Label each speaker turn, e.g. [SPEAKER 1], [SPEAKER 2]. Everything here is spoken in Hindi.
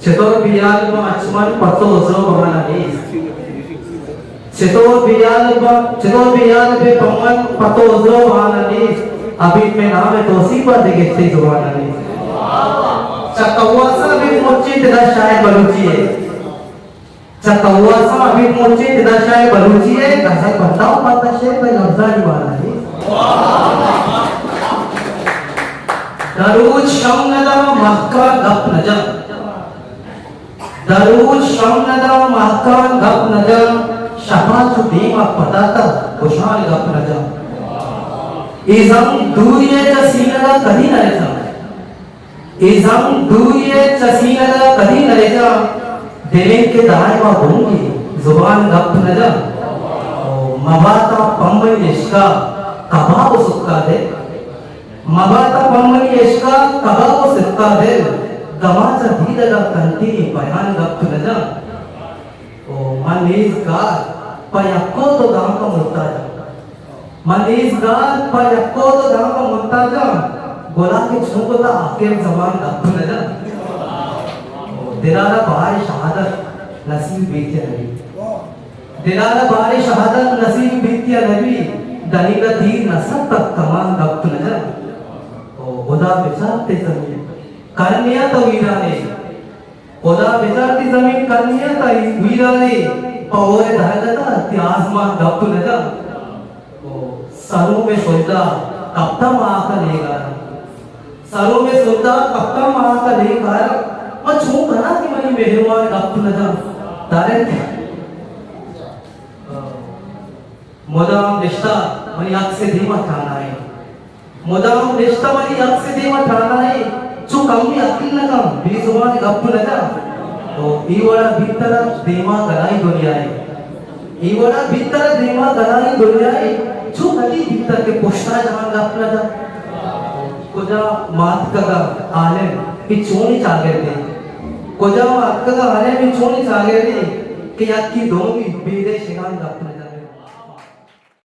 [SPEAKER 1] Cetor biar macman pato zo bagaimana ni? Cetor biar be paman pato zo bagaimana ni? Abid में नाम है तोसी पर देखते जुबान नहीं। चकवासा भी मोची तिदा शायद बलूची है। चकवासा भी मोची तिदा शायद बलूची है। कैसा बताओ पता शेर पे लफ्ज़ा जुबान नहीं। दरूज शम्नदा महका गप नजम। दरूज शम्नदा महका गप नजम। शफा चुटी मा पताता खुशाल गप नजम। इज़म दूरिये चसीनदा कधी नरेजा। इज़म दूरिये चसीनदा कधी नरेजा। दिल के दाए मा बोंगी जुबान गप नजा। मबाता पंबई इश्का कबाब सुक्का दे। मबाता पंबई इश्का कबाब सुक्का दे। दमाचा दीदगा कंटी बयान गप नजा। ओ मनीज का पयक्को तो गांव का मुर्ताजा। मनीज गाल पयक्को तो गांव का मुर्ताजा। गोला के छूको ता आखिर जबान गप नजा। दिलारा बाहर शहादत नसीब बीतिया नबी। दिलारा बाहर शहादत नसीब बीतिया नबी। दलील तीर नसब तक कमान गप नजा। ओ खुदा बिचारते जमीन करनिया तो वीराने। खुदा बिचारती जमीन करनिया तो वीराने। और धारगता त्याज़मा गप नजा। ओ सरों में सोचा कप्ता माँ का लेगा। सरों में सोचा कप्ता माँ का लेगा। और छू करा कि मनी मेहरबान गप नजा। तारे मुदाम रिश्ता मनी आँख से धीमा ठाना है। मुदाम रिश्ता मनी आँख से धीमा ठाना है। चु कमी अकिल न कम बेजुबान गप नजा। तो ईवड़ा भीतर धीमा गलाई दुनिया है। ईवड़ा भीतर धीमा गलाई दुनिया है। चु कटी भीतर के पुष्टा जहां गप नजा। कुजा मात का आले कि चोनी चागे दे। कुजा मात का आले कि चोनी चागे दे कि याद की दोगी बेदे शिकान गप